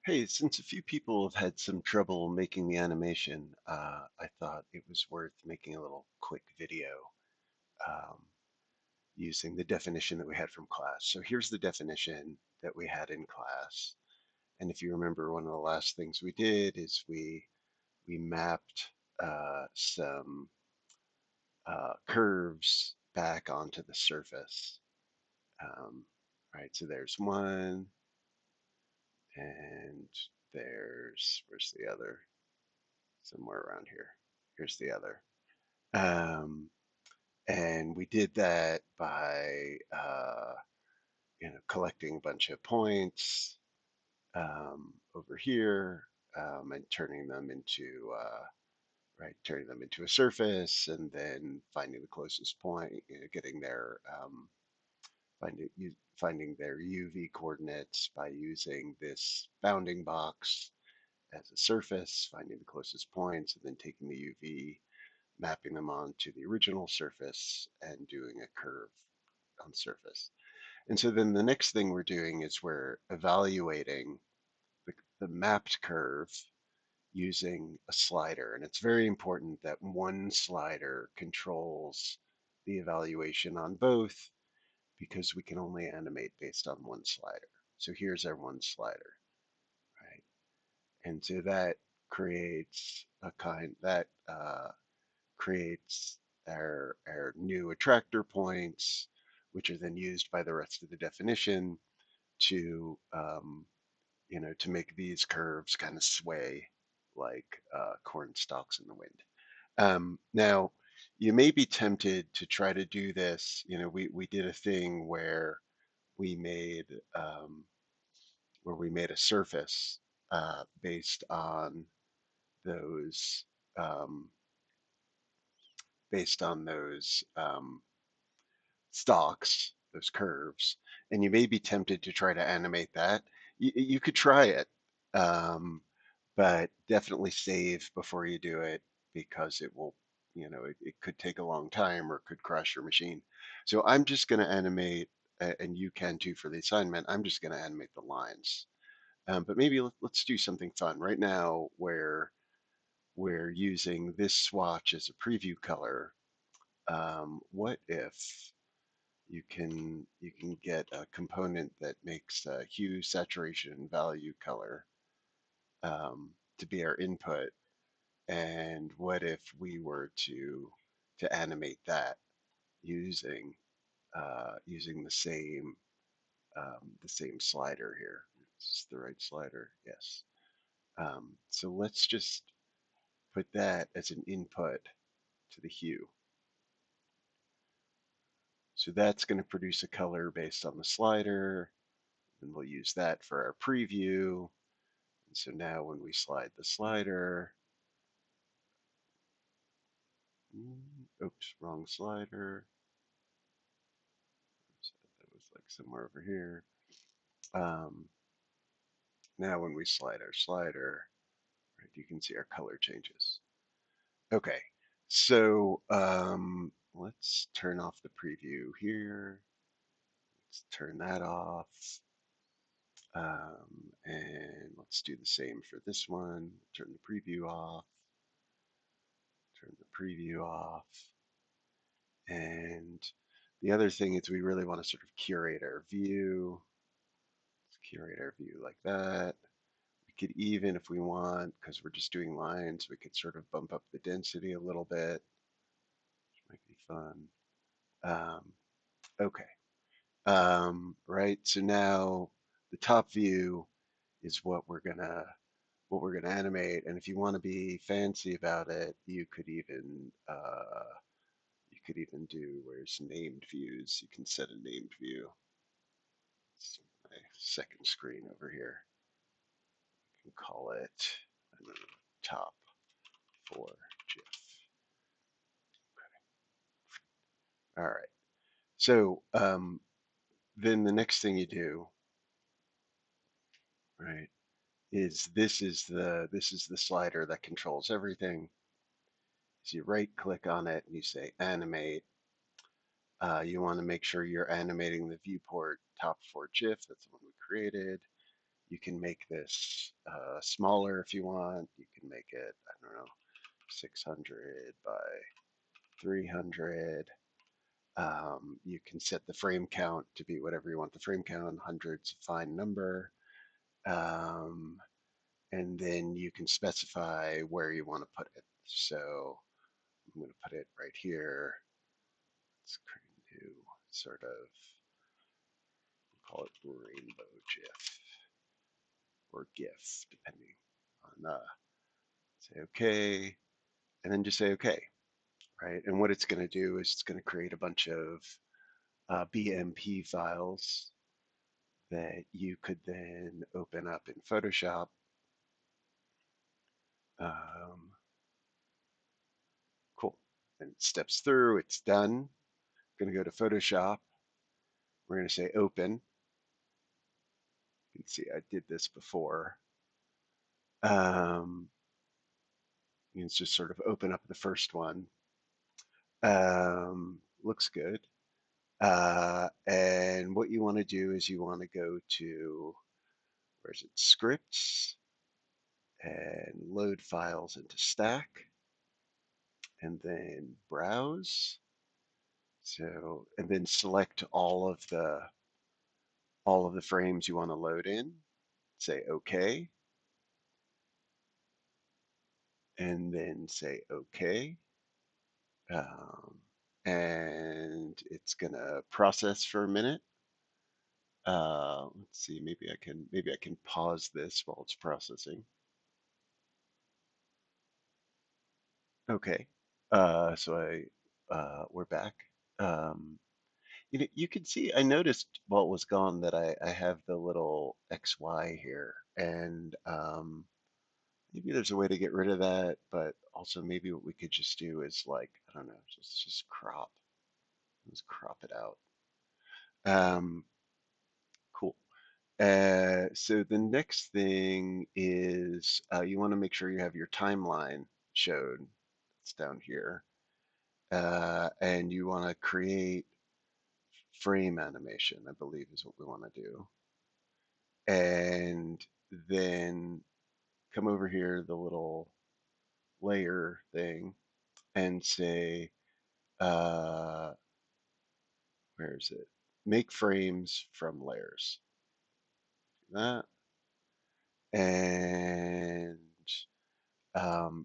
Hey, since a few people have had some trouble making the animation, I thought it was worth making a little quick video um, using the definition that we had from class. So here's the definition that we had in class. And if you remember, one of the last things we did is we mapped some curves back onto the surface. Um, right, so there's one, and where's the other? Somewhere around here. Here's the other. Um, and we did that by collecting a bunch of points over here and turning them into a surface, and then finding the closest point, getting their finding their UV coordinates by using this bounding box as a surface, finding the closest points, and then taking the UV, mapping them onto the original surface, and doing a curve on the surface. And so then the next thing we're doing is we're evaluating the mapped curve using a slider. And it's very important that one slider controls the evaluation on both, because we can only animate based on one slider. So here's our one slider, right? And so that creates a kind that creates our new attractor points, which are then used by the rest of the definition to, to make these curves kind of sway like corn stalks in the wind. Now, you may be tempted to try to do this. We did a thing we made um, where we made a surface based on those um, stalks, those curves, and you may be tempted to try to animate that. You could try it, um, but definitely save before you do it, because it will, it could take a long time or could crash your machine. So I'm just going to animate, and you can too for the assignment. I'm just going to animate the lines. But maybe let's do something fun right now where we're using this swatch as a preview color. What if you can get a component that makes hue, saturation, and value color to be our input? And what if we were to animate that using using the same slider here? Is this the right slider? Yes. So let's just put that as an input to the hue. So that's going to produce a color based on the slider, and we'll use that for our preview. And so now when we slide the slider, oops, wrong slider. That was like somewhere over here. Um, Now when we slide our slider, right, you can see our color changes. Okay, so let's turn off the preview here. Let's turn that off. And let's do the same for this one. Turn the preview off. Turn the preview off. And the other thing is we really want to sort of curate our view. Let's curate our view like that. We could even, if we want, because we're just doing lines, we could sort of bump up the density a little bit, which might be fun. Okay. Right. So now the top view is what we're gonna animate. And if you want to be fancy about it, you could even do, where's named views. You can set a named view. It's my second screen over here. You can call it, I don't know, top for GIF. All right. So then the next thing you do, right, is this is the slider that controls everything. So you right click on it and you say animate. You want to make sure you're animating the viewport top for GIF. That's the one we created. You can make this smaller if you want. You can make it, I don't know, 600 by 300. You can set the frame count to be whatever you want the frame count. Hundred's a fine number. Um, and then you can specify where you want to put it. So I'm going to put it right here. Let's create a new sort of, we'll call it rainbow GIF or GIF, depending on say OK, and then just say OK, right? And what it's going to do is it's going to create a bunch of BMP files that you could then open up in Photoshop. Cool. And it steps through, it's done. I'm going to go to Photoshop. We're going to say open. You can see I did this before. You can just sort of open up the first one. Looks good. And what you want to do is you want to go to, where is it, scripts, and load files into stack, and then browse. So, and then select all of the frames you want to load in. Say OK, and then say OK. And it's gonna process for a minute. Let's see, maybe I can pause this while it's processing. Okay. We're back. You can see, I noticed while it was gone that I have the little XY here, and maybe there's a way to get rid of that, but also maybe what we could just do is like, I don't know, just crop. Let's crop it out. Cool. So the next thing is you want to make sure you have your timeline showed. It's down here. And you want to create frame animation, I believe is what we want to do. And then come over here, the little layer thing, and say, where is it? Make frames from layers. Do that. And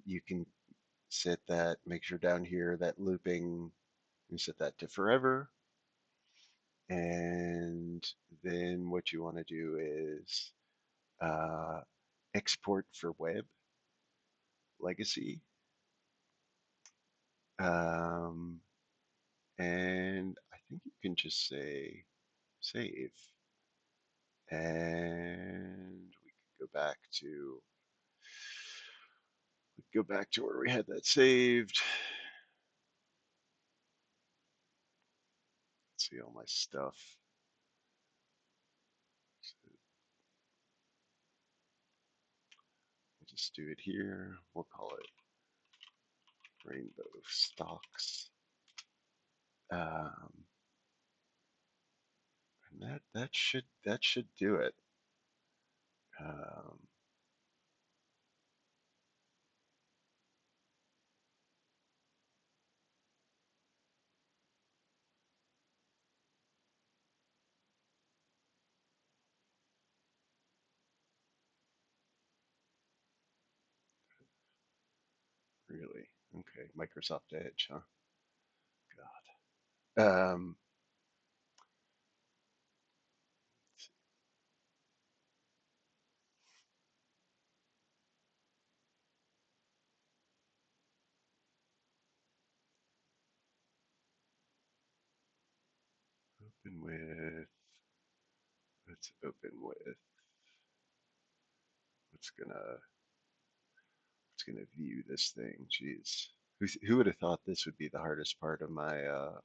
you can set that, make sure down here that looping, you set that to forever. And then what you want to do is uh, export for web legacy. Um, and I think you can just say save. And we could go back to where we had that saved. Let's see all my stuff. So we'll just do it here. We'll call it rainbow stocks. Um, and that should do it. Um, really? Okay, Microsoft Edge, huh? God. Open with. Let's open with. What's gonna view this thing? Jeez. Who would have thought this would be the hardest part of my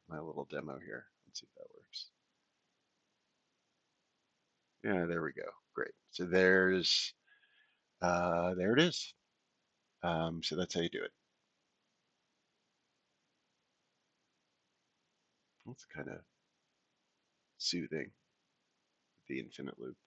my little demo here? Let's see if that works. Yeah, there we go. Great. So there it is. So that's how you do it. It's kind of soothing, the infinite loop.